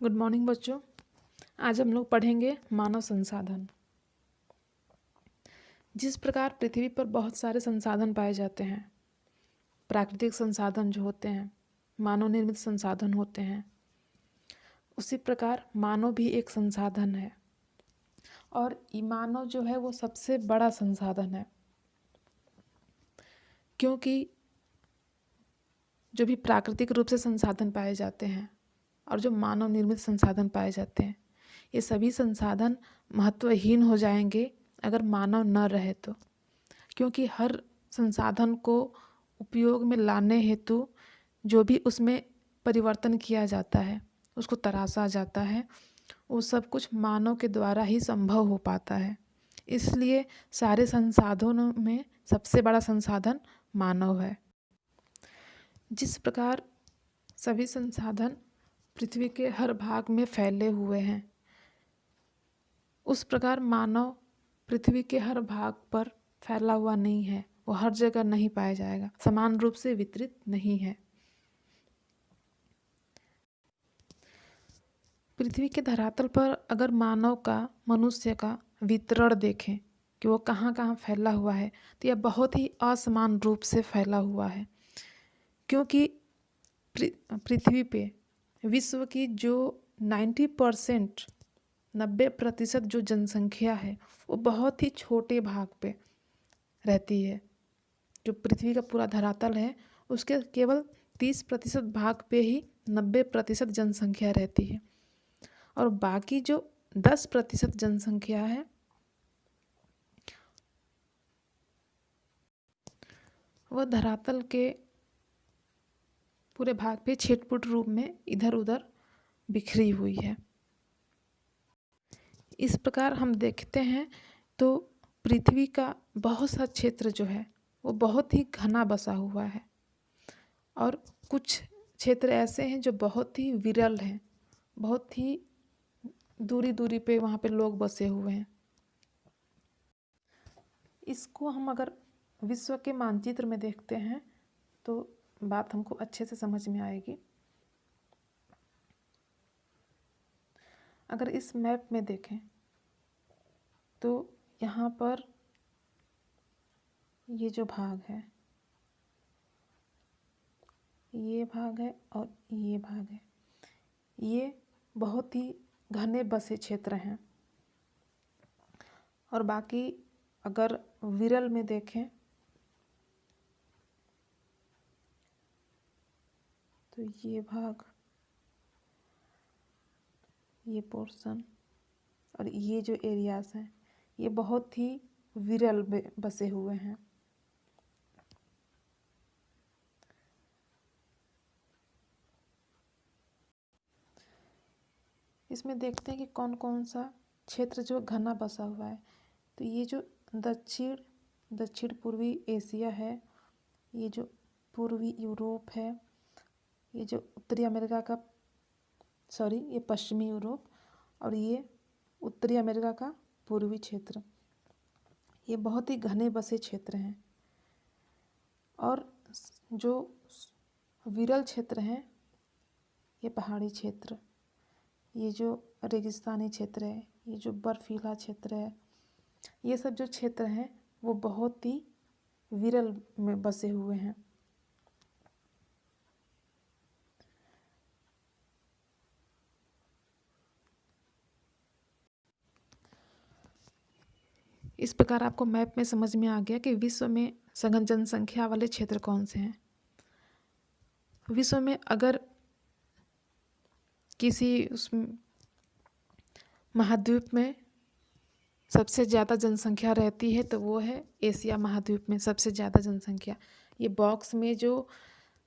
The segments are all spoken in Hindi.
गुड मॉर्निंग बच्चों। आज हम लोग पढ़ेंगे मानव संसाधन। जिस प्रकार पृथ्वी पर बहुत सारे संसाधन पाए जाते हैं, प्राकृतिक संसाधन जो होते हैं, मानव निर्मित संसाधन होते हैं, उसी प्रकार मानव भी एक संसाधन है। और ये मानव जो है वो सबसे बड़ा संसाधन है, क्योंकि जो भी प्राकृतिक रूप से संसाधन पाए जाते हैं और जो मानव निर्मित संसाधन पाए जाते हैं, ये सभी संसाधन महत्वहीन हो जाएंगे अगर मानव न रहे तो। क्योंकि हर संसाधन को उपयोग में लाने हेतु जो भी उसमें परिवर्तन किया जाता है, उसको तराशा जाता है, वो सब कुछ मानव के द्वारा ही संभव हो पाता है। इसलिए सारे संसाधनों में सबसे बड़ा संसाधन मानव है। जिस प्रकार सभी संसाधन पृथ्वी के हर भाग में फैले हुए हैं, उस प्रकार मानव पृथ्वी के हर भाग पर फैला हुआ नहीं है। वो हर जगह नहीं पाया जाएगा, समान रूप से वितरित नहीं है। पृथ्वी के धरातल पर अगर मानव का, मनुष्य का वितरण देखें कि वो कहाँ कहाँ फैला हुआ है, तो यह बहुत ही असमान रूप से फैला हुआ है। क्योंकि पृथ्वी पे विश्व की जो 90% जो जनसंख्या है, वो बहुत ही छोटे भाग पे रहती है। जो पृथ्वी का पूरा धरातल है, उसके केवल 30% भाग पे ही 90% जनसंख्या रहती है। और बाकी जो 10% जनसंख्या है, वह धरातल के पूरे भाग पे छिटपुट रूप में इधर उधर बिखरी हुई है। इस प्रकार हम देखते हैं तो पृथ्वी का बहुत सा क्षेत्र जो है वो बहुत ही घना बसा हुआ है, और कुछ क्षेत्र ऐसे हैं जो बहुत ही विरल हैं, बहुत ही दूरी दूरी पे वहाँ पे लोग बसे हुए हैं। इसको हम अगर विश्व के मानचित्र में देखते हैं तो बात हमको अच्छे से समझ में आएगी। अगर इस मैप में देखें तो यहाँ पर ये जो भाग है, ये भाग है और ये भाग है, ये बहुत ही घने बसे क्षेत्र हैं। और बाकी अगर विरल में देखें तो ये भाग, ये पोर्शन और ये जो एरियाज हैं, ये बहुत ही विरल बसे हुए हैं। इसमें देखते हैं कि कौन कौन सा क्षेत्र जो घना बसा हुआ है। तो ये जो दक्षिण पूर्वी एशिया है, ये जो पूर्वी यूरोप है, ये जो उत्तरी अमेरिका का, ये पश्चिमी यूरोप, और ये उत्तरी अमेरिका का पूर्वी क्षेत्र, ये बहुत ही घने बसे क्षेत्र हैं। और जो विरल क्षेत्र हैं, ये पहाड़ी क्षेत्र, ये जो रेगिस्तानी क्षेत्र है, ये जो बर्फीला क्षेत्र है, ये सब जो क्षेत्र हैं वो बहुत ही विरल में बसे हुए हैं। इस प्रकार आपको मैप में समझ में आ गया कि विश्व में सघन जनसंख्या वाले क्षेत्र कौन से हैं। विश्व में अगर किसी उस महाद्वीप में सबसे ज़्यादा जनसंख्या रहती है तो वो है एशिया महाद्वीप में सबसे ज़्यादा जनसंख्या। ये बॉक्स में जो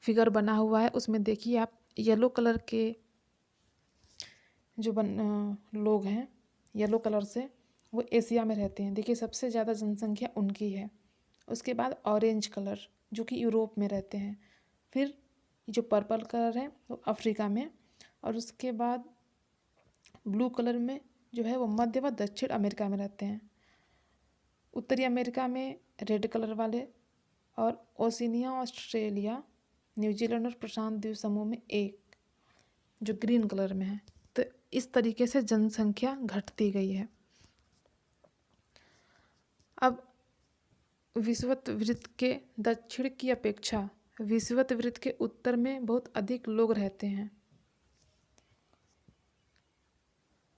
फिगर बना हुआ है उसमें देखिए आप, येलो कलर के जो लोग हैं, येलो कलर से, वो एशिया में रहते हैं। देखिए सबसे ज़्यादा जनसंख्या उनकी है। उसके बाद ऑरेंज कलर जो कि यूरोप में रहते हैं, फिर जो पर्पल कलर है वो अफ्रीका में, और उसके बाद ब्लू कलर में जो है वो मध्य व दक्षिण अमेरिका में रहते हैं। उत्तरी अमेरिका में रेड कलर वाले, और ओशिनिया, ऑस्ट्रेलिया, न्यूजीलैंड और प्रशांत द्वीप समूह में एक जो ग्रीन कलर में है। तो इस तरीके से जनसंख्या घटती गई है। अब विषुवत वृत्त के दक्षिण की अपेक्षा विषुवत वृत्त के उत्तर में बहुत अधिक लोग रहते हैं।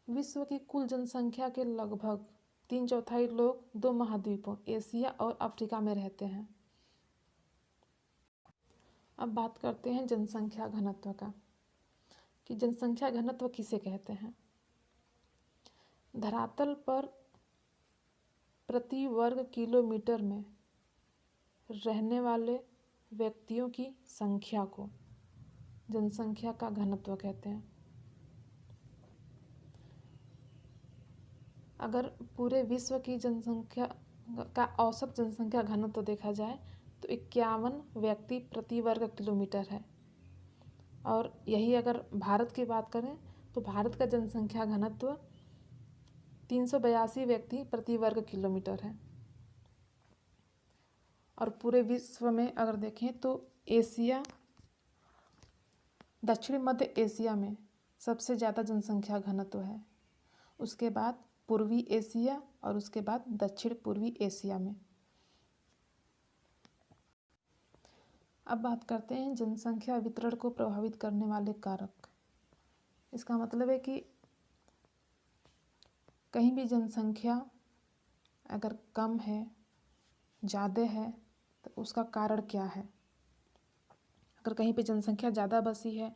विश्व की कुल जनसंख्या के लगभग 3/4 लोग 2 महाद्वीपों एशिया और अफ्रीका में रहते हैं। अब बात करते हैं जनसंख्या घनत्व का, कि जनसंख्या घनत्व किसे कहते हैं। धरातल पर प्रति वर्ग किलोमीटर में रहने वाले व्यक्तियों की संख्या को जनसंख्या का घनत्व कहते हैं। अगर पूरे विश्व की जनसंख्या का औसत जनसंख्या घनत्व देखा जाए तो 51 व्यक्ति प्रति वर्ग किलोमीटर है, और यही अगर भारत की बात करें तो भारत का जनसंख्या घनत्व 382 व्यक्ति प्रति वर्ग किलोमीटर है। और पूरे विश्व में अगर देखें तो एशिया, दक्षिण मध्य एशिया में सबसे ज़्यादा जनसंख्या घनत्व है, उसके बाद पूर्वी एशिया और उसके बाद दक्षिण पूर्वी एशिया में। अब बात करते हैं जनसंख्या वितरण को प्रभावित करने वाले कारक। इसका मतलब है कि कहीं भी जनसंख्या अगर कम है, ज़्यादा है, तो उसका कारण क्या है। अगर कहीं पे जनसंख्या ज़्यादा बसी है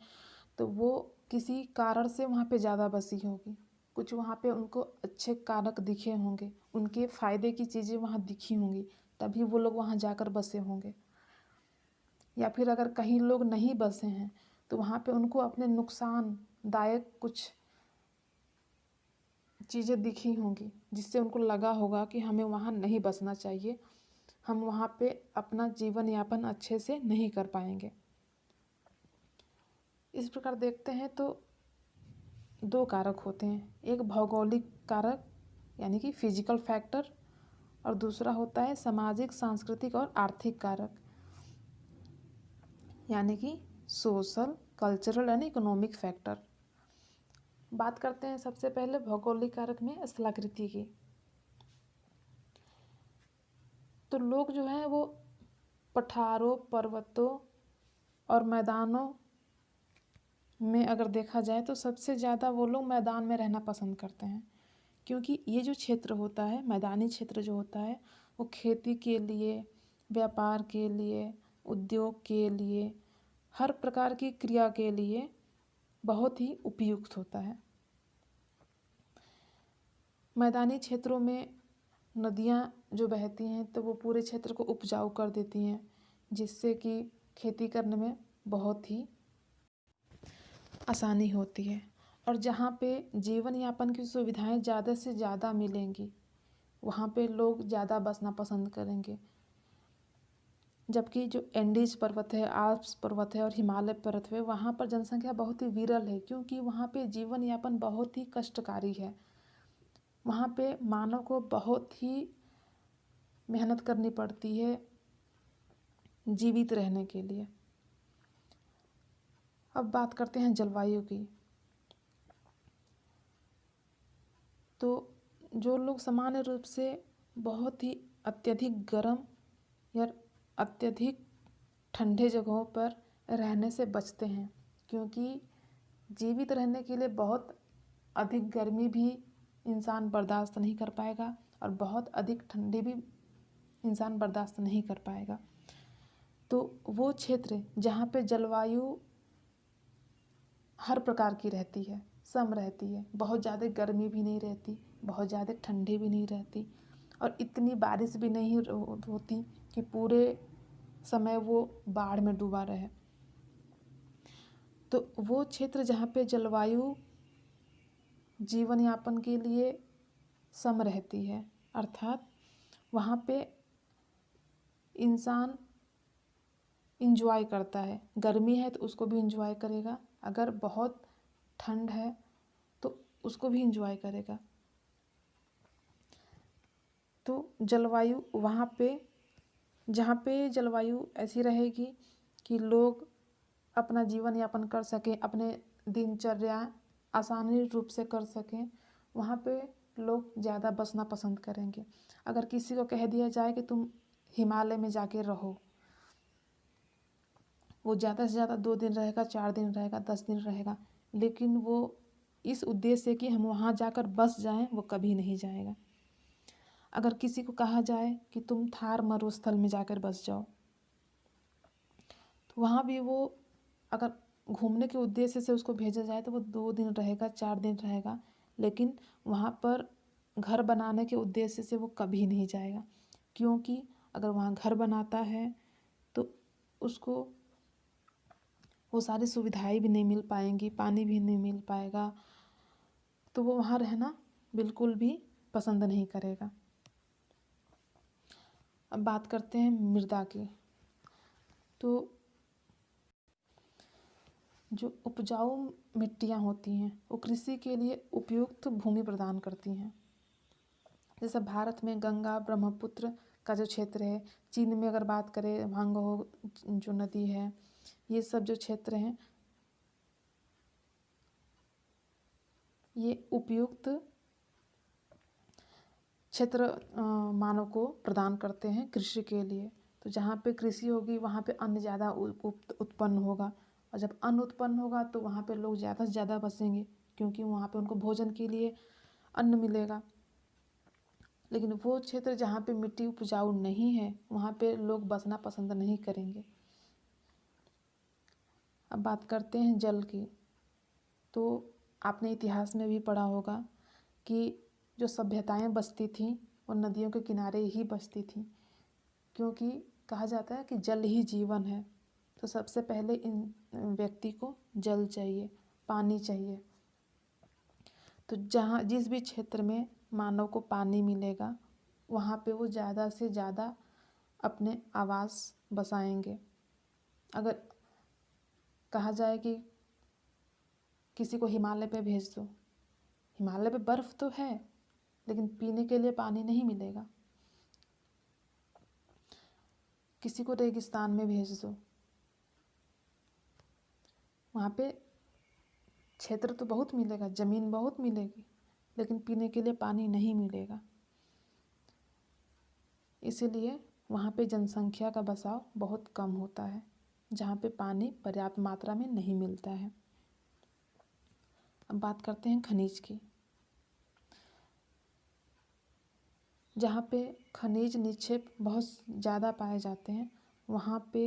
तो वो किसी कारण से वहाँ पे ज़्यादा बसी होगी, कुछ वहाँ पे उनको अच्छे कारक दिखे होंगे, उनके फ़ायदे की चीज़ें वहाँ दिखी होंगी, तभी वो लोग वहाँ जाकर बसे होंगे। या फिर अगर कहीं लोग नहीं बसे हैं तो वहाँ पे उनको अपने नुकसानदायक कुछ चीज़ें दिखी होंगी, जिससे उनको लगा होगा कि हमें वहाँ नहीं बसना चाहिए, हम वहाँ पे अपना जीवन यापन अच्छे से नहीं कर पाएंगे। इस प्रकार देखते हैं तो 2 कारक होते हैं, एक भौगोलिक कारक यानी कि फिजिकल फैक्टर, और दूसरा होता है सामाजिक, सांस्कृतिक और आर्थिक कारक यानी कि social, cultural and economic factor. बात करते हैं सबसे पहले भौगोलिक कारक में स्थलाकृति की। तो लोग जो हैं वो पठारों, पर्वतों और मैदानों में अगर देखा जाए तो सबसे ज़्यादा वो लोग मैदान में रहना पसंद करते हैं, क्योंकि ये जो क्षेत्र होता है, मैदानी क्षेत्र जो होता है, वो खेती के लिए, व्यापार के लिए, उद्योग के लिए, हर प्रकार की क्रिया के लिए बहुत ही उपयुक्त होता है। मैदानी क्षेत्रों में नदियाँ जो बहती हैं तो वो पूरे क्षेत्र को उपजाऊ कर देती हैं, जिससे कि खेती करने में बहुत ही आसानी होती है। और जहाँ पे जीवन यापन की सुविधाएं ज़्यादा से ज़्यादा मिलेंगी वहाँ पे लोग ज़्यादा बसना पसंद करेंगे। जबकि जो एंडीज पर्वत है, आल्प्स पर्वत है और हिमालय पर्वत है, वहाँ पर जनसंख्या बहुत ही विरल है, क्योंकि वहाँ पे जीवन यापन बहुत ही कष्टकारी है। वहाँ पे मानव को बहुत ही मेहनत करनी पड़ती है जीवित रहने के लिए। अब बात करते हैं जलवायु की। तो जो लोग सामान्य रूप से बहुत ही अत्यधिक गर्म या अत्यधिक ठंडे जगहों पर रहने से बचते हैं, क्योंकि जीवित रहने के लिए बहुत अधिक गर्मी भी इंसान बर्दाश्त नहीं कर पाएगा और बहुत अधिक ठंडी भी इंसान बर्दाश्त नहीं कर पाएगा। तो वो क्षेत्र जहाँ पे जलवायु हर प्रकार की रहती है, सम रहती है, बहुत ज़्यादा गर्मी भी नहीं रहती, बहुत ज़्यादा ठंडी भी नहीं रहती, और इतनी बारिश भी नहीं होती कि पूरे समय वो बाढ़ में डूबा रहे। तो वो क्षेत्र जहाँ पे जलवायु जीवन यापन के लिए सम रहती है, अर्थात वहाँ पे इंसान इंजॉय करता है। गर्मी है तो उसको भी इंजॉय करेगा, अगर बहुत ठंड है तो उसको भी इंजॉय करेगा। तो जलवायु वहाँ पे जहाँ पे जलवायु ऐसी रहेगी कि लोग अपना जीवन यापन कर सकें, अपने दिनचर्या आसानी रूप से कर सकें, वहाँ पे लोग ज़्यादा बसना पसंद करेंगे। अगर किसी को कह दिया जाए कि तुम हिमालय में जाके रहो, वो ज़्यादा से ज़्यादा 2 दिन रहेगा, 4 दिन रहेगा, 10 दिन रहेगा, लेकिन वो इस उद्देश्य से कि हम वहाँ जाकर बस जाएं, वो कभी नहीं जाएगा। अगर किसी को कहा जाए कि तुम थार मरुस्थल में जाकर बस जाओ, तो वहाँ भी वो अगर घूमने के उद्देश्य से उसको भेजा जाए तो वो 2 दिन रहेगा, 4 दिन रहेगा, लेकिन वहाँ पर घर बनाने के उद्देश्य से वो कभी नहीं जाएगा। क्योंकि अगर वहाँ घर बनाता है तो उसको वो सारी सुविधाएं भी नहीं मिल पाएंगी, पानी भी नहीं मिल पाएगा, तो वो वहाँ रहना बिल्कुल भी पसंद नहीं करेगा। अब बात करते हैं मृदा की। तो जो उपजाऊ मिट्टियाँ होती हैं वो कृषि के लिए उपयुक्त भूमि प्रदान करती हैं। जैसे भारत में गंगा ब्रह्मपुत्र का जो क्षेत्र है, चीन में अगर बात करें भांगो जो नदी है, ये सब जो क्षेत्र हैं ये उपयुक्त क्षेत्र मानव को प्रदान करते हैं कृषि के लिए। तो जहाँ पे कृषि होगी वहाँ पे अन्न ज़्यादा उत्पन्न होगा, और जब अन्न उत्पन्न होगा तो वहाँ पे लोग ज़्यादा से ज़्यादा बसेंगे, क्योंकि वहाँ पे उनको भोजन के लिए अन्न मिलेगा। लेकिन वो क्षेत्र जहाँ पे मिट्टी उपजाऊ नहीं है वहाँ पे लोग बसना पसंद नहीं करेंगे। अब बात करते हैं जल की। तो आपने इतिहास में भी पढ़ा होगा कि जो सभ्यताएं बसती थीं वो नदियों के किनारे ही बसती थीं, क्योंकि कहा जाता है कि जल ही जीवन है। तो सबसे पहले इन व्यक्ति को जल चाहिए, पानी चाहिए। तो जहाँ जिस भी क्षेत्र में मानव को पानी मिलेगा वहाँ पे वो ज़्यादा से ज़्यादा अपने आवास बसाएंगे। अगर कहा जाए कि किसी को हिमालय पे भेज दो, हिमालय पे बर्फ़ तो है लेकिन पीने के लिए पानी नहीं मिलेगा। किसी को रेगिस्तान में भेज दो, वहाँ पे क्षेत्र तो बहुत मिलेगा, ज़मीन बहुत मिलेगी, लेकिन पीने के लिए पानी नहीं मिलेगा। इसीलिए वहाँ पे जनसंख्या का बसाव बहुत कम होता है, जहाँ पे पानी पर्याप्त मात्रा में नहीं मिलता है। अब बात करते हैं खनिज की। जहाँ पे खनिज निक्षेप बहुत ज़्यादा पाए जाते हैं वहाँ पे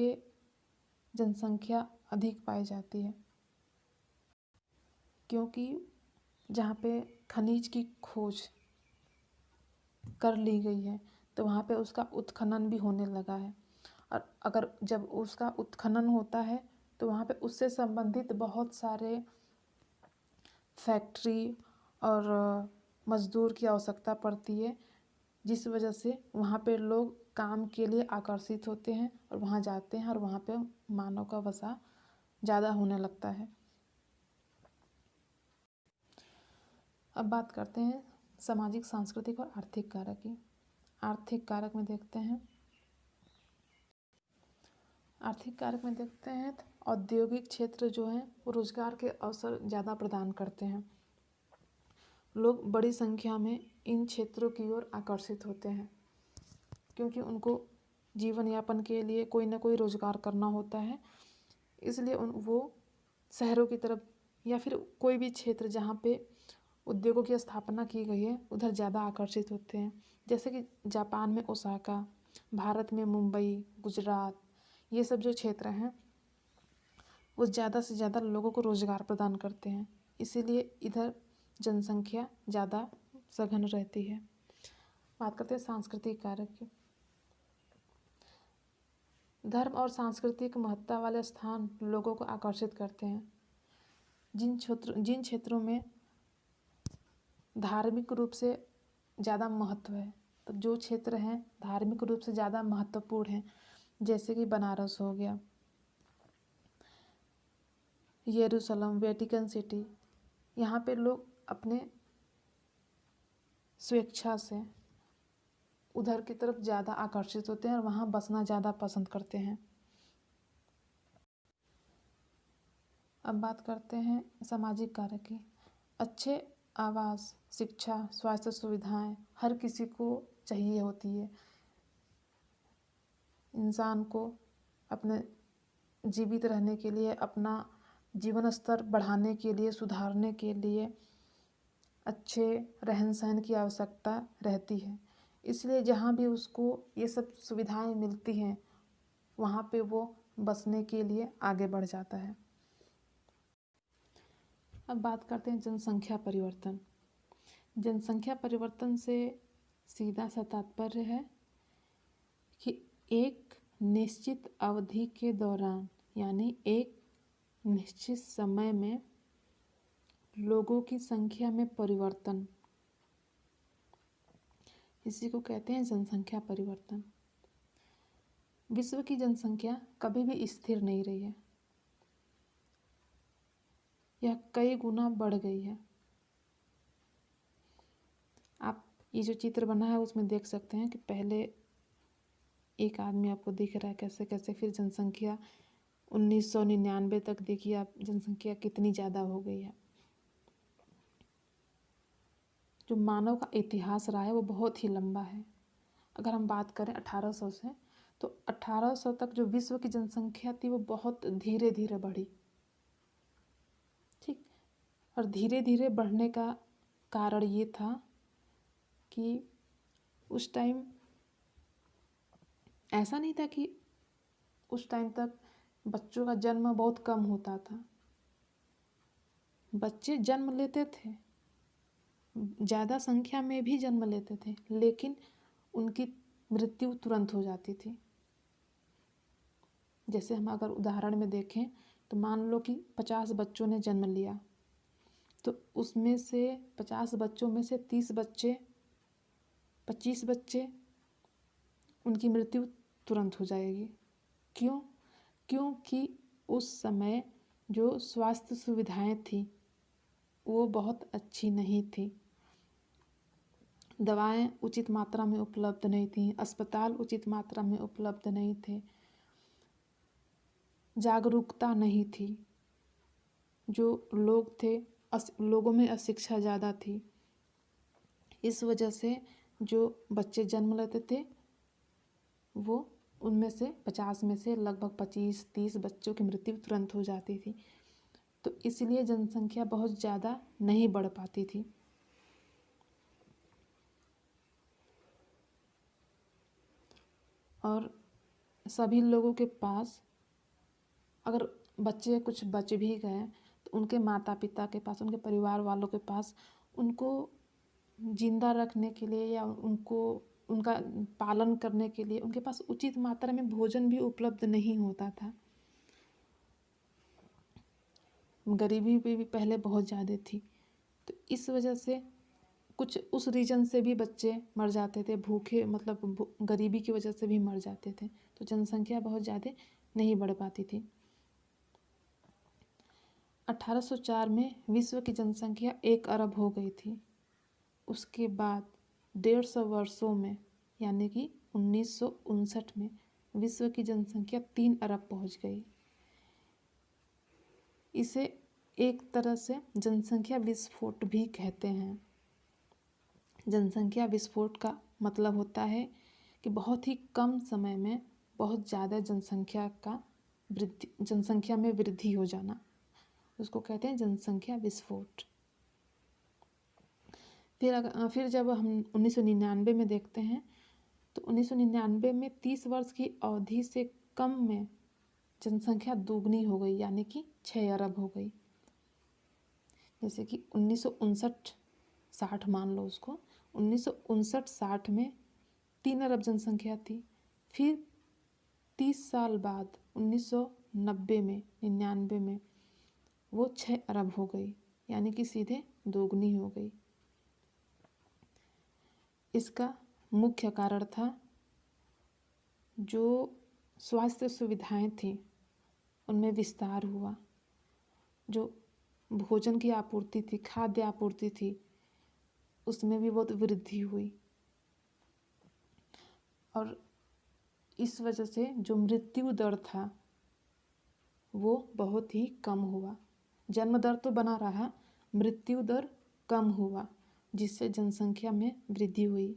जनसंख्या अधिक पाई जाती है, क्योंकि जहाँ पे खनिज की खोज कर ली गई है तो वहाँ पे उसका उत्खनन भी होने लगा है। और अगर जब उसका उत्खनन होता है तो वहाँ पे उससे संबंधित बहुत सारे फैक्ट्री और मज़दूर की आवश्यकता पड़ती है, जिस वजह से वहाँ पे लोग काम के लिए आकर्षित होते हैं और वहाँ जाते हैं और वहाँ पे मानव का बसा ज़्यादा होने लगता है। अब बात करते हैं सामाजिक, सांस्कृतिक और आर्थिक कारक की। आर्थिक कारक में देखते हैं तो औद्योगिक क्षेत्र जो है वो रोज़गार के अवसर ज़्यादा प्रदान करते हैं। लोग बड़ी संख्या में इन क्षेत्रों की ओर आकर्षित होते हैं, क्योंकि उनको जीवन यापन के लिए कोई ना कोई रोज़गार करना होता है। इसलिए वो शहरों की तरफ या फिर कोई भी क्षेत्र जहाँ पे उद्योगों की स्थापना की गई है उधर ज़्यादा आकर्षित होते हैं। जैसे कि जापान में ओसाका, भारत में मुंबई, गुजरात, ये सब जो क्षेत्र हैं वो ज़्यादा से ज़्यादा लोगों को रोज़गार प्रदान करते हैं, इसीलिए इधर जनसंख्या ज़्यादा सघन रहती है। बात करते हैं सांस्कृतिक कारक की। धर्म और सांस्कृतिक महत्ता वाले स्थान लोगों को आकर्षित करते हैं। जिन क्षेत्रों में धार्मिक रूप से ज़्यादा महत्व है, तो जो क्षेत्र हैं धार्मिक रूप से ज़्यादा महत्वपूर्ण हैं, जैसे कि बनारस हो गया, यरूशलेम, वेटिकन सिटी, यहाँ पे लोग अपने स्वेच्छा से उधर की तरफ ज़्यादा आकर्षित होते हैं और वहाँ बसना ज़्यादा पसंद करते हैं। अब बात करते हैं सामाजिक कारक की। अच्छे आवास, शिक्षा, स्वास्थ्य सुविधाएं हर किसी को चाहिए होती है। इंसान को अपने जीवित रहने के लिए, अपना जीवन स्तर बढ़ाने के लिए, सुधारने के लिए अच्छे रहन सहन की आवश्यकता रहती है। इसलिए जहाँ भी उसको ये सब सुविधाएं मिलती हैं वहाँ पे वो बसने के लिए आगे बढ़ जाता है। अब बात करते हैं जनसंख्या परिवर्तन। जनसंख्या परिवर्तन से सीधा सा तात्पर्य है कि एक निश्चित अवधि के दौरान, यानी एक निश्चित समय में लोगों की संख्या में परिवर्तन, इसी को कहते हैं जनसंख्या परिवर्तन। विश्व की जनसंख्या कभी भी स्थिर नहीं रही है, यह कई गुना बढ़ गई है। आप ये जो चित्र बना है उसमें देख सकते हैं कि पहले एक आदमी आपको दिख रहा है कैसे कैसे, फिर जनसंख्या 1999 तक देखिए आप जनसंख्या कितनी ज़्यादा हो गई है। जो मानव का इतिहास रहा है वो बहुत ही लंबा है। अगर हम बात करें 1800 से, तो 1800 तक जो विश्व की जनसंख्या थी वो बहुत धीरे धीरे बढ़ी, ठीक। और धीरे धीरे बढ़ने का कारण ये था कि उस टाइम ऐसा नहीं था कि उस टाइम तक बच्चों का जन्म बहुत कम होता था। बच्चे जन्म लेते थे, ज़्यादा संख्या में भी जन्म लेते थे, लेकिन उनकी मृत्यु तुरंत हो जाती थी। जैसे हम अगर उदाहरण में देखें तो मान लो कि 50 बच्चों ने जन्म लिया, तो उसमें से 50 बच्चों में से 30 बच्चे, 25 बच्चे, उनकी मृत्यु तुरंत हो जाएगी। क्यों? क्योंकि उस समय जो स्वास्थ्य सुविधाएं थी वो बहुत अच्छी नहीं थी। दवाएं उचित मात्रा में उपलब्ध नहीं थी, अस्पताल उचित मात्रा में उपलब्ध नहीं थे, जागरूकता नहीं थी, जो लोग थे लोगों में अशिक्षा ज़्यादा थी। इस वजह से जो बच्चे जन्म लेते थे वो उनमें से 50 में से लगभग 25-30 बच्चों की मृत्यु तुरंत हो जाती थी। तो इसलिए जनसंख्या बहुत ज़्यादा नहीं बढ़ पाती थी। और सभी लोगों के पास अगर बच्चे कुछ बच भी गए तो उनके माता पिता के पास, उनके परिवार वालों के पास उनको जिंदा रखने के लिए या उनको उनका पालन करने के लिए उनके पास उचित मात्रा में भोजन भी उपलब्ध नहीं होता था। गरीबी भी पहले बहुत ज़्यादा थी, तो इस वजह से कुछ उस रीजन से भी बच्चे मर जाते थे, भूखे मतलब गरीबी की वजह से भी मर जाते थे। तो जनसंख्या बहुत ज़्यादा नहीं बढ़ पाती थी। 1804 में विश्व की जनसंख्या 1 अरब हो गई थी। उसके बाद 150 वर्षों में यानी कि 1959 में विश्व की जनसंख्या 3 अरब पहुंच गई। इसे एक तरह से जनसंख्या विस्फोट भी कहते हैं। जनसंख्या विस्फोट का मतलब होता है कि बहुत ही कम समय में बहुत ज़्यादा जनसंख्या में वृद्धि हो जाना, उसको कहते हैं जनसंख्या विस्फोट। फिर जब हम 1999 में देखते हैं तो 1999 में 30 वर्ष की अवधि से कम में जनसंख्या दोगुनी हो गई, यानी कि 6 अरब हो गई। जैसे कि 1959-60 मान लो उसको, 1959-60 में 3 अरब जनसंख्या थी। फिर 30 साल बाद 1990 में 99 में वो 6 अरब हो गई, यानी कि सीधे दोगुनी हो गई। इसका मुख्य कारण था जो स्वास्थ्य सुविधाएं थी उनमें विस्तार हुआ, जो भोजन की आपूर्ति थी, खाद्य आपूर्ति थी, उसमें भी बहुत वृद्धि हुई। और इस वजह से जो मृत्यु दर था वो बहुत ही कम हुआ। जन्म दर तो बना रहा मृत्यु दर कम हुआ, जिससे जनसंख्या में वृद्धि हुई।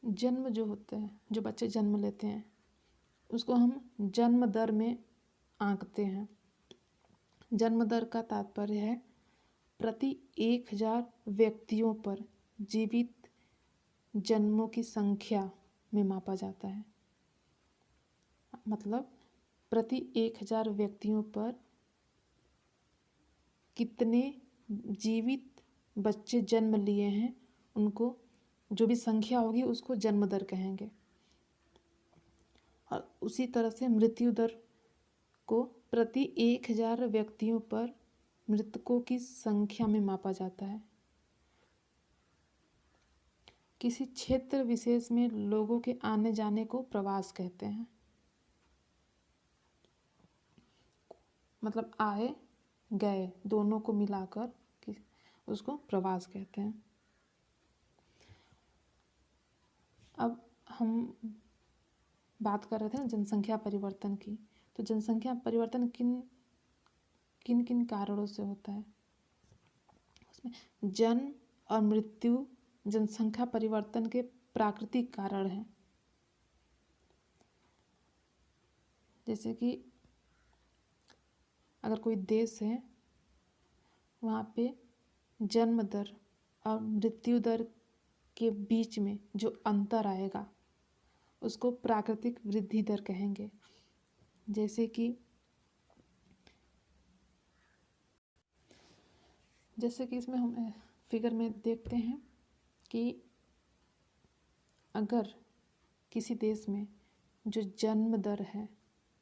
जन्म जो होते हैं, जो बच्चे जन्म लेते हैं, उसको हम जन्म दर में आंकते हैं। जन्म दर का तात्पर्य है प्रति 1000 व्यक्तियों पर जीवित जन्मों की संख्या में मापा जाता है। मतलब प्रति 1000 व्यक्तियों पर कितने जीवित बच्चे जन्म लिए हैं, उनको जो भी संख्या होगी उसको जन्म दर कहेंगे। और उसी तरह से मृत्यु दर को प्रति 1000 व्यक्तियों पर मृतकों की संख्या में मापा जाता है। किसी क्षेत्र विशेष में लोगों के आने जाने को प्रवास कहते हैं। मतलब आए गए दोनों को मिलाकर उसको प्रवास कहते हैं। अब हम बात कर रहे थे जनसंख्या परिवर्तन की। तो जनसंख्या परिवर्तन किन किन कारणों से होता है? उसमें जन्म और मृत्यु जनसंख्या परिवर्तन के प्राकृतिक कारण हैं। जैसे कि अगर कोई देश है, वहाँ पे जन्म दर और मृत्यु दर के बीच में जो अंतर आएगा उसको प्राकृतिक वृद्धि दर कहेंगे। जैसे कि इसमें हम फिगर में देखते हैं कि अगर किसी देश में जो जन्म दर है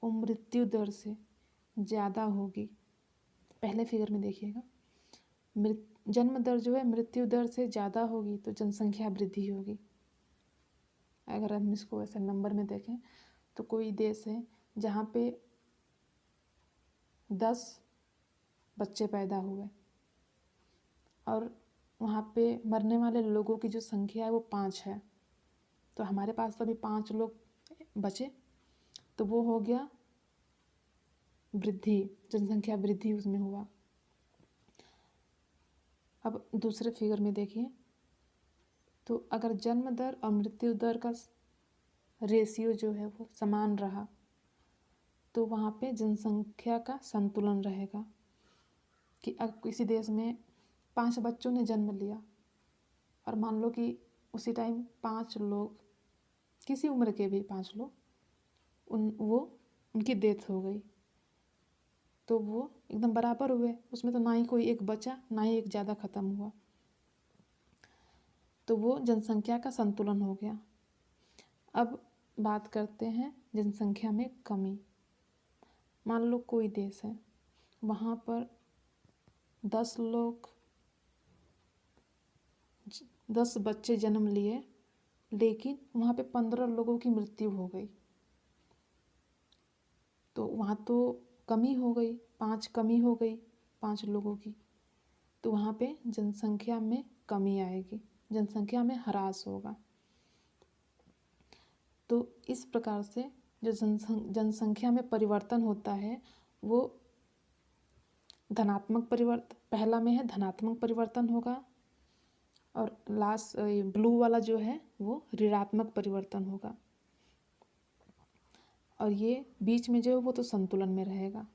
वो मृत्यु दर से ज़्यादा होगी, पहले फिगर में देखिएगा, जन्म दर जो है मृत्यु दर से ज़्यादा होगी तो जनसंख्या वृद्धि होगी। अगर हम इसको ऐसे नंबर में देखें तो कोई देश है जहाँ पे 10 बच्चे पैदा हुए और वहाँ पे मरने वाले लोगों की जो संख्या है वो 5 है, तो हमारे पास तो अभी 5 लोग बचे, तो वो हो गया वृद्धि, जनसंख्या वृद्धि उसमें हुआ। अब दूसरे फिगर में देखिए, तो अगर जन्म दर और मृत्यु दर का रेशियो जो है वो समान रहा तो वहाँ पे जनसंख्या का संतुलन रहेगा। कि अगर किसी देश में 5 बच्चों ने जन्म लिया और मान लो कि उसी टाइम 5 लोग, किसी उम्र के भी 5 लोग उनकी डेथ हो गई, तो वो एकदम बराबर हुए, उसमें तो ना ही कोई एक बचा ना ही एक ज़्यादा ख़त्म हुआ, तो वो जनसंख्या का संतुलन हो गया। अब बात करते हैं जनसंख्या में कमी। मान लो कोई देश है, वहाँ पर 10 बच्चे जन्म लिए, लेकिन वहाँ पे 15 लोगों की मृत्यु हो गई, तो वहाँ तो कमी हो गई, 5 कमी हो गई 5 लोगों की, तो वहाँ पे जनसंख्या में कमी आएगी, जनसंख्या में ह्रास होगा। तो इस प्रकार से जो जनसंख्या में परिवर्तन होता है वो धनात्मक परिवर्तन, पहला में है धनात्मक परिवर्तन होगा, और लास्ट ब्लू वाला जो है वो ऋणात्मक परिवर्तन होगा, और ये बीच में जो है वो तो संतुलन में रहेगा।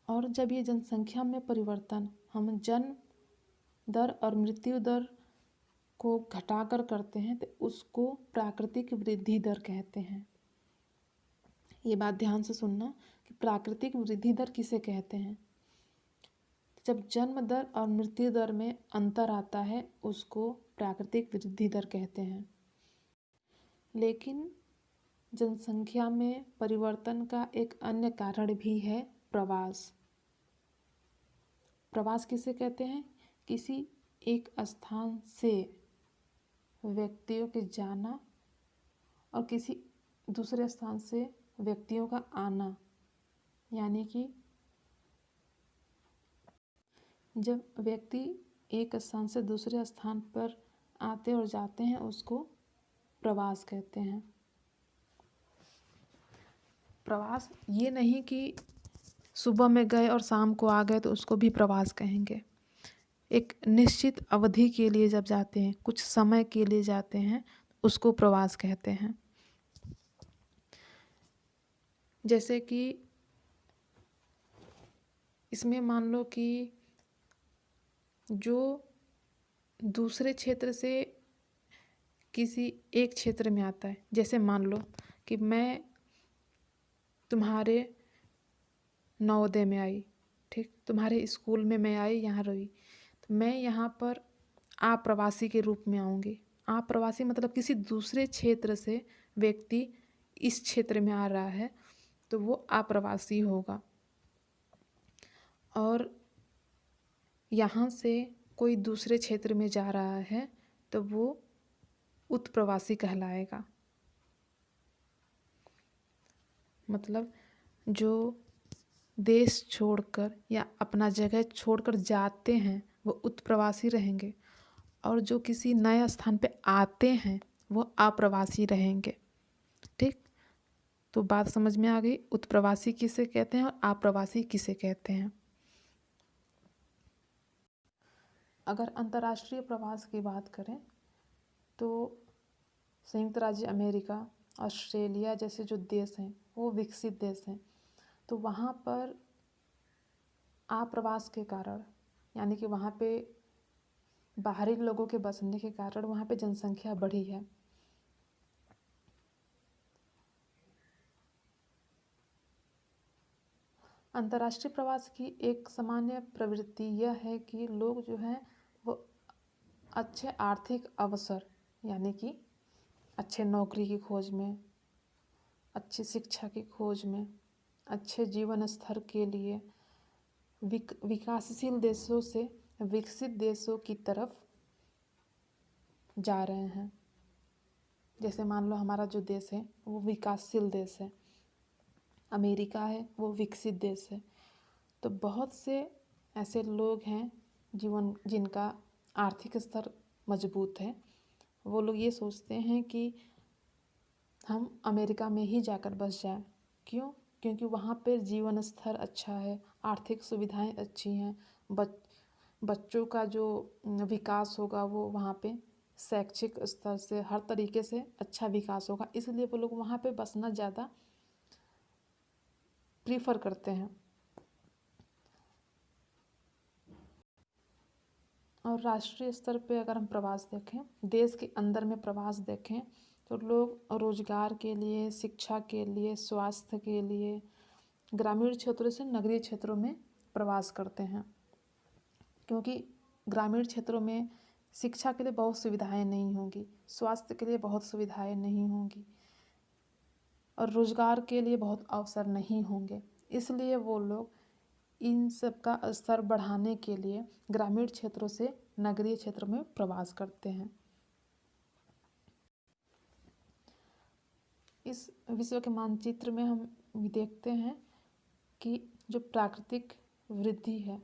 और जब ये जनसंख्या में परिवर्तन हम जन्म दर और मृत्यु दर को घटाकर करते हैं तो उसको प्राकृतिक वृद्धि दर कहते हैं। ये बात ध्यान से सुनना कि प्राकृतिक वृद्धि दर किसे कहते हैं। जब जन्म दर और मृत्यु दर में अंतर आता है उसको प्राकृतिक वृद्धि दर कहते हैं। लेकिन जनसंख्या में परिवर्तन का एक अन्य कारण भी है प्रवास। प्रवास किसे कहते हैं? किसी एक स्थान से व्यक्तियों के जाना और किसी दूसरे स्थान से व्यक्तियों का आना, यानी कि जब व्यक्ति एक स्थान से दूसरे स्थान पर आते और जाते हैं उसको प्रवास कहते हैं। प्रवास ये नहीं कि सुबह में गए और शाम को आ गए तो उसको भी प्रवास कहेंगे। एक निश्चित अवधि के लिए जब जाते हैं, कुछ समय के लिए जाते हैं, उसको प्रवास कहते हैं। जैसे कि इसमें मान लो कि जो दूसरे क्षेत्र से किसी एक क्षेत्र में आता है, जैसे मान लो कि मैं तुम्हारे नवोदय में आई, ठीक, तुम्हारे स्कूल में मैं आई, यहाँ रही, तो मैं यहाँ पर आप्रवासी के रूप में आऊँगी। आप्रवासी मतलब किसी दूसरे क्षेत्र से व्यक्ति इस क्षेत्र में आ रहा है तो वो आप्रवासी होगा। और यहाँ से कोई दूसरे क्षेत्र में जा रहा है तो वो उत्प्रवासी कहलाएगा। मतलब जो देश छोड़कर या अपना जगह छोड़कर जाते हैं वो उत्प्रवासी रहेंगे, और जो किसी नए स्थान पे आते हैं वो आप्रवासी रहेंगे। ठीक, तो बात समझ में आ गई, उत्प्रवासी किसे कहते हैं और आप्रवासी किसे कहते हैं। अगर अंतर्राष्ट्रीय प्रवास की बात करें तो संयुक्त राज्य अमेरिका, ऑस्ट्रेलिया जैसे जो देश हैं वो विकसित देश हैं, तो वहाँ पर आप्रवास के कारण, यानी कि वहाँ पे बाहरी लोगों के बसने के कारण वहाँ पे जनसंख्या बढ़ी है। अंतर्राष्ट्रीय प्रवास की एक सामान्य प्रवृत्ति यह है कि लोग जो हैं वो अच्छे आर्थिक अवसर, यानी कि अच्छे नौकरी की खोज में, अच्छी शिक्षा की खोज में, अच्छे जीवन स्तर के लिए विकासशील देशों से विकसित देशों की तरफ जा रहे हैं। जैसे मान लो हमारा जो देश है वो विकासशील देश है, अमेरिका है वो विकसित देश है। तो बहुत से ऐसे लोग हैं जिनका आर्थिक स्तर मजबूत है, वो लोग ये सोचते हैं कि हम अमेरिका में ही जाकर बस जाएं। क्यों? क्योंकि वहाँ पर जीवन स्तर अच्छा है, आर्थिक सुविधाएं अच्छी हैं, बच्चों का जो विकास होगा वो वहाँ पे शैक्षिक स्तर से हर तरीके से अच्छा विकास होगा, इसलिए वो लोग वहाँ पे बसना ज़्यादा प्रीफर करते हैं। और राष्ट्रीय स्तर पे अगर हम प्रवास देखें, देश के अंदर में प्रवास देखें, तो लोग रोजगार के लिए, शिक्षा के लिए, स्वास्थ्य के लिए ग्रामीण क्षेत्रों से नगरीय क्षेत्रों में प्रवास करते हैं। क्योंकि ग्रामीण क्षेत्रों में शिक्षा के लिए बहुत सुविधाएं नहीं होंगी, स्वास्थ्य के लिए बहुत सुविधाएं नहीं होंगी, और रोजगार के लिए बहुत अवसर नहीं होंगे, इसलिए वो लोग इन सब का स्तर बढ़ाने के लिए ग्रामीण क्षेत्रों से नगरीय क्षेत्र में प्रवास करते हैं। इस विश्व के मानचित्र में हम देखते हैं कि जो प्राकृतिक वृद्धि है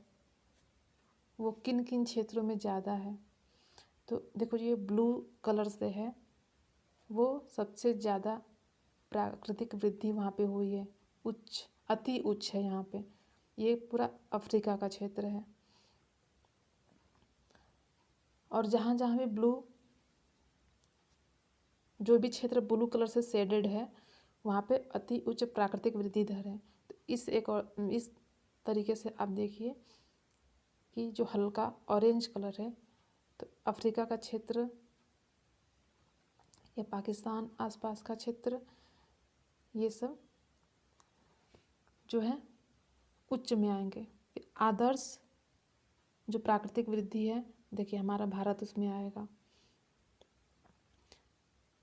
वो किन किन क्षेत्रों में ज़्यादा है। तो देखो ये ब्लू कलर से है, वो सबसे ज़्यादा प्राकृतिक वृद्धि वहाँ पे हुई है, उच्च, अति उच्च है यहाँ पे। ये पूरा अफ्रीका का क्षेत्र है। और जहाँ जहाँ भी जो भी क्षेत्र ब्लू कलर से शेडेड है वहाँ पे अति उच्च प्राकृतिक वृद्धि दर है। तो इस तरीके से आप देखिए कि जो हल्का ऑरेंज कलर है तो अफ्रीका का क्षेत्र या पाकिस्तान आसपास का क्षेत्र, ये सब जो है उच्च में आएंगे। आदर्श जो प्राकृतिक वृद्धि है, देखिए हमारा भारत उसमें आएगा,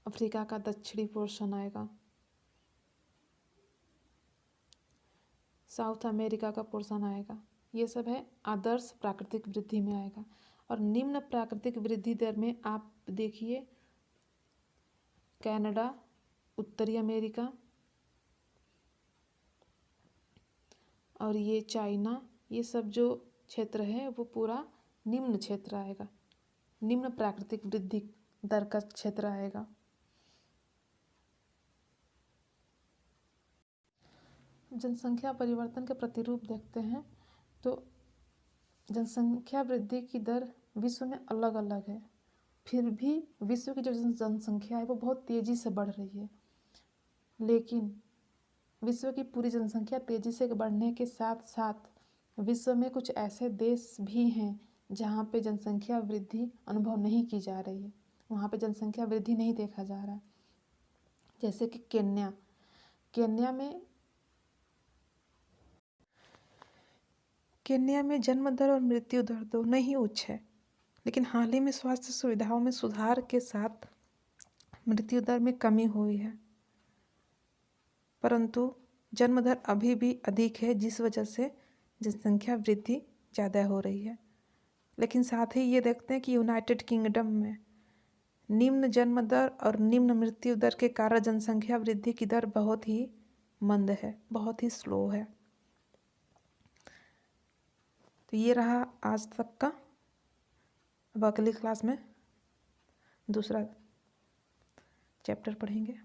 अफ्रीका का दक्षिणी पोर्शन आएगा, साउथ अमेरिका का पोर्शन आएगा, ये सब है आदर्श प्राकृतिक वृद्धि में आएगा। और निम्न प्राकृतिक वृद्धि दर में आप देखिए कनाडा, उत्तरी अमेरिका और ये चाइना, ये सब जो क्षेत्र है वो पूरा निम्न क्षेत्र आएगा, निम्न प्राकृतिक वृद्धि दर का क्षेत्र आएगा। जनसंख्या परिवर्तन के प्रतिरूप देखते हैं तो जनसंख्या वृद्धि की दर विश्व में अलग अलग है, फिर भी विश्व की जो जनसंख्या है वो बहुत तेज़ी से बढ़ रही है। लेकिन विश्व की पूरी जनसंख्या तेज़ी से बढ़ने के साथ साथ विश्व में कुछ ऐसे देश भी हैं जहाँ पे जनसंख्या वृद्धि अनुभव नहीं की जा रही है, वहाँ पे जनसंख्या वृद्धि नहीं देखा जा रहा है। जैसे कि केन्या में जन्म दर और मृत्यु दर दोनों ही उच्च है, लेकिन हाल ही में स्वास्थ्य सुविधाओं में सुधार के साथ मृत्यु दर में कमी हुई है, परंतु जन्म दर अभी भी अधिक है, जिस वजह से जनसंख्या वृद्धि ज़्यादा हो रही है। लेकिन साथ ही ये देखते हैं कि यूनाइटेड किंगडम में निम्न जन्म दर और निम्न मृत्यु दर के कारण जनसंख्या वृद्धि की दर बहुत ही मंद है, बहुत ही स्लो है। तो ये रहा आज तक का। अब अगली क्लास में दूसरा चैप्टर पढ़ेंगे।